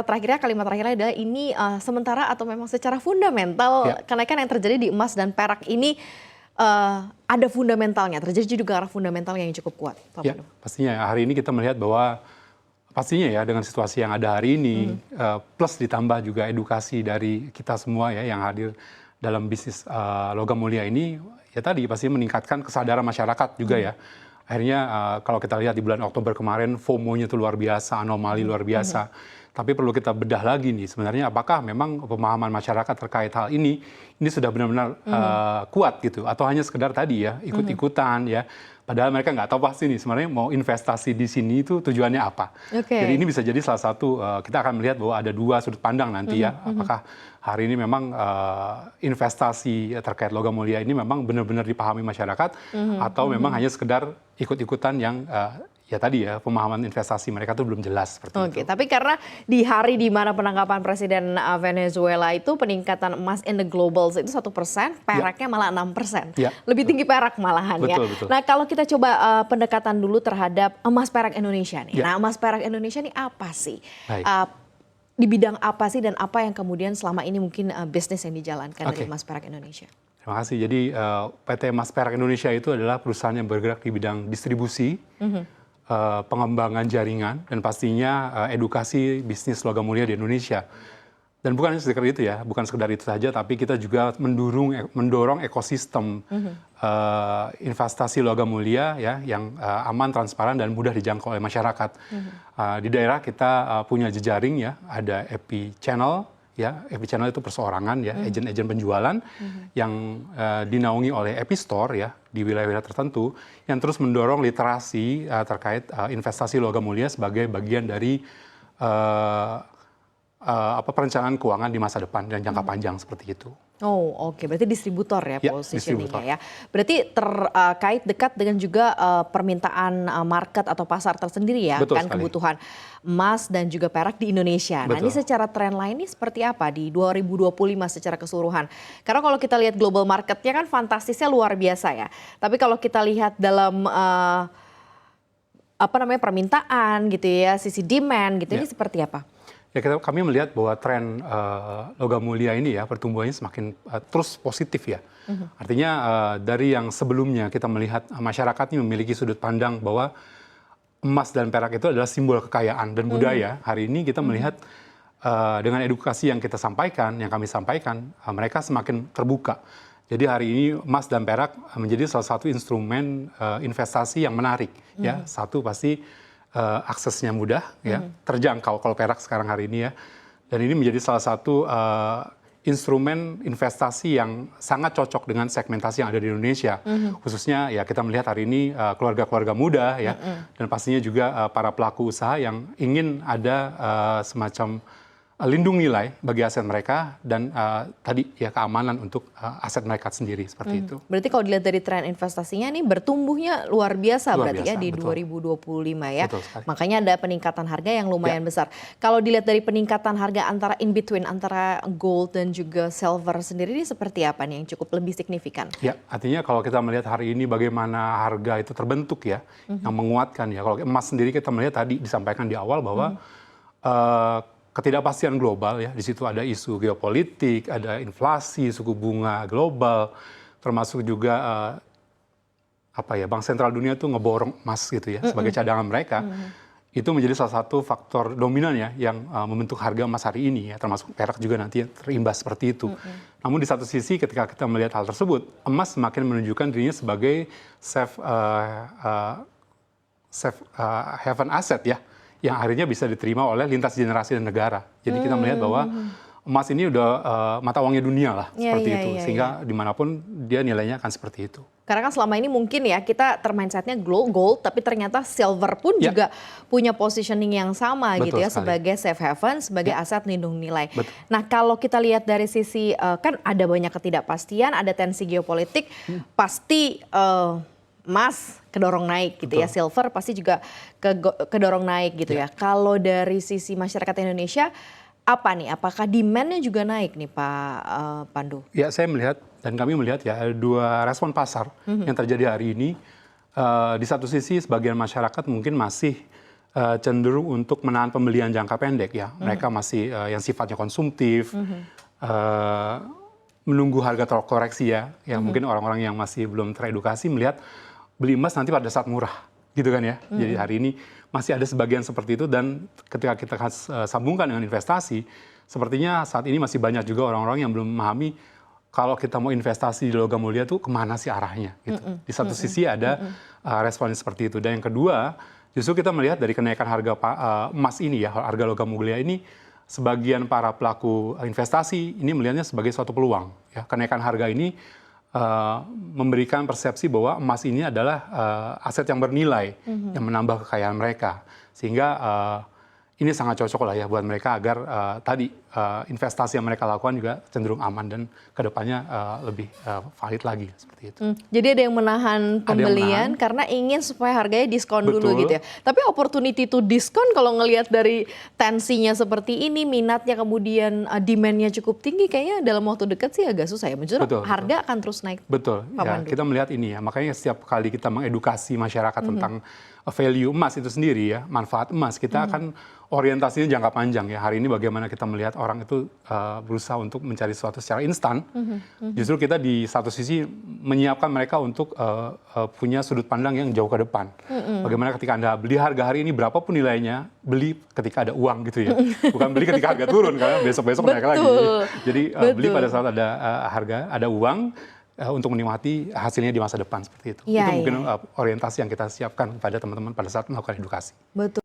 Terakhirnya kalimat terakhirnya adalah ini sementara atau memang secara fundamental kenaikan yang terjadi di emas dan perak ini ada fundamentalnya, terjadi juga arah fundamental yang cukup kuat. Ya, pastinya hari ini kita melihat bahwa pastinya ya dengan situasi yang ada hari ini plus ditambah juga edukasi dari kita semua ya yang hadir dalam bisnis logam mulia ini ya tadi pasti meningkatkan kesadaran masyarakat juga ya. Akhirnya kalau kita lihat di bulan Oktober kemarin FOMO-nya itu luar biasa, anomali luar biasa. Tapi perlu kita bedah lagi nih sebenarnya apakah memang pemahaman masyarakat terkait hal ini sudah benar-benar kuat gitu atau hanya sekedar tadi ya ikut-ikutan ya. Padahal mereka nggak tahu pasti nih sebenarnya mau investasi di sini itu tujuannya apa. Jadi ini bisa jadi salah satu kita akan melihat bahwa ada dua sudut pandang nanti ya. Apakah hari ini memang investasi terkait logam mulia ini memang benar-benar dipahami masyarakat atau memang hanya sekedar ikut-ikutan yang ya tadi ya pemahaman investasi mereka tuh belum jelas seperti itu. Tapi karena di hari di mana penangkapan Presiden Venezuela itu peningkatan emas in the globals itu 1%, peraknya malah 6%. Lebih tinggi perak malahan ya. Betul. Nah kalau kita coba pendekatan dulu terhadap emas perak Indonesia nih. Nah emas perak Indonesia ini apa sih? Di bidang apa sih dan apa yang kemudian selama ini mungkin bisnis yang dijalankan dari emas perak Indonesia? Terima kasih. Jadi PT Emas Perak Indonesia itu adalah perusahaan yang bergerak di bidang distribusi, pengembangan jaringan, dan pastinya edukasi bisnis logam mulia di Indonesia. Dan bukan sekedar itu ya, bukan sekedar itu saja, tapi kita juga mendorong ekosistem investasi logam mulia ya, yang aman, transparan, dan mudah dijangkau oleh masyarakat. Di daerah kita punya jejaring ya, ada EPI Channel. Ya, EPI Channel itu perseorangan ya, agen-agen penjualan yang dinaungi oleh EPI Store ya di wilayah-wilayah tertentu yang terus mendorong literasi terkait investasi logam mulia sebagai bagian dari perencanaan keuangan di masa depan dan jangka panjang seperti itu. Berarti distributor ya positioningnya ya. Berarti terkait dekat dengan juga permintaan market atau pasar tersendiri ya, kan kebutuhan emas dan juga perak di Indonesia. Nah ini secara tren lain ini seperti apa di 2025 secara keseluruhan? Karena kalau kita lihat global marketnya kan fantastisnya luar biasa ya. Tapi kalau kita lihat dalam permintaan gitu ya, sisi demand gitu ini seperti apa? Ya, kami melihat bahwa tren logam mulia ini ya pertumbuhannya semakin terus positif ya. Artinya dari yang sebelumnya kita melihat masyarakat ini memiliki sudut pandang bahwa emas dan perak itu adalah simbol kekayaan dan budaya. Hari ini kita melihat dengan edukasi yang kita sampaikan, yang kami sampaikan, mereka semakin terbuka. Jadi hari ini emas dan perak menjadi salah satu instrumen investasi yang menarik. Ya, satu pasti aksesnya mudah, ya, terjangkau kalau perak sekarang hari ini ya. Dan ini menjadi salah satu instrumen investasi yang sangat cocok dengan segmentasi yang ada di Indonesia. Khususnya ya kita melihat hari ini keluarga-keluarga muda ya, dan pastinya juga para pelaku usaha yang ingin ada semacam lindung nilai bagi aset mereka dan tadi ya keamanan untuk aset mereka sendiri seperti itu. Berarti kalau dilihat dari tren investasinya nih bertumbuhnya luar biasa berarti ya di 2025 ya. Makanya ada peningkatan harga yang lumayan besar. Kalau dilihat dari peningkatan harga antara in between antara gold dan juga silver sendiri ini seperti apa nih yang cukup lebih signifikan? Ya, artinya kalau kita melihat hari ini bagaimana harga itu terbentuk ya, yang menguatkan ya. Kalau emas sendiri kita melihat tadi disampaikan di awal bahwa ketidakpastian global ya, di situ ada isu geopolitik, ada inflasi, suku bunga global, termasuk juga bank sentral dunia tuh ngeborong emas gitu ya sebagai cadangan mereka. Itu menjadi salah satu faktor dominan ya yang membentuk harga emas hari ini ya, termasuk perak juga nanti terimbas seperti itu. Namun di satu sisi ketika kita melihat hal tersebut, emas semakin menunjukkan dirinya sebagai safe haven asset ya, yang akhirnya bisa diterima oleh lintas generasi dan negara. Jadi kita melihat bahwa emas ini udah mata uangnya dunia lah, seperti itu. Sehingga dimanapun dia nilainya akan seperti itu. Karena kan selama ini mungkin ya kita mindsetnya gold, tapi ternyata silver pun juga punya positioning yang sama gitu ya, sebagai safe haven, sebagai aset lindung nilai. Nah kalau kita lihat dari sisi, kan ada banyak ketidakpastian, ada tensi geopolitik, pasti emas kedorong naik gitu ya, silver pasti juga kedorong naik gitu ya. Kalau dari sisi masyarakat Indonesia, apa nih? Apakah demand-nya juga naik nih Pak Pandu? Ya, saya melihat dan kami melihat ya ada dua respon pasar yang terjadi hari ini. Di satu sisi sebagian masyarakat mungkin masih cenderung untuk menahan pembelian jangka pendek ya. Mereka masih yang sifatnya konsumtif, menunggu harga terkoreksi ya. Ya mungkin orang-orang yang masih belum teredukasi melihat beli emas nanti pada saat murah, gitu kan ya. Jadi hari ini masih ada sebagian seperti itu, dan ketika kita sambungkan dengan investasi, sepertinya saat ini masih banyak juga orang-orang yang belum memahami kalau kita mau investasi di logam mulia tuh kemana sih arahnya gitu. Di satu sisi ada respon seperti itu, dan yang kedua justru kita melihat dari kenaikan harga emas ini ya, harga logam mulia ini, sebagian para pelaku investasi ini melihatnya sebagai suatu peluang. Ya, kenaikan harga ini memberikan persepsi bahwa emas ini adalah aset yang bernilai, yang menambah kekayaan mereka. Sehingga ini sangat cocok lah ya buat mereka agar tadi investasi yang mereka lakukan juga cenderung aman dan kedepannya lebih valid lagi seperti itu. Jadi ada yang menahan pembelian karena ingin supaya harganya diskon dulu gitu ya. Tapi opportunity to diskon kalau ngelihat dari tensinya seperti ini, minatnya kemudian demand-nya cukup tinggi, kayaknya dalam waktu dekat sih agak susah ya. Menurut harga akan terus naik. Betul. Ya, kita melihat ini ya. Makanya setiap kali kita mengedukasi masyarakat tentang value emas itu sendiri ya, manfaat emas, kita akan orientasinya jangka panjang ya. Hari ini bagaimana kita melihat orang itu berusaha untuk mencari sesuatu secara instan. Justru kita di satu sisi menyiapkan mereka untuk punya sudut pandang yang jauh ke depan. Bagaimana ketika Anda beli harga hari ini berapapun nilainya, beli ketika ada uang gitu ya. Bukan beli ketika harga turun karena besok-besok naik lagi. Jadi beli pada saat ada harga, ada uang, untuk menikmati hasilnya di masa depan seperti itu. Itu mungkin orientasi yang kita siapkan kepada teman-teman pada saat melakukan edukasi. Betul.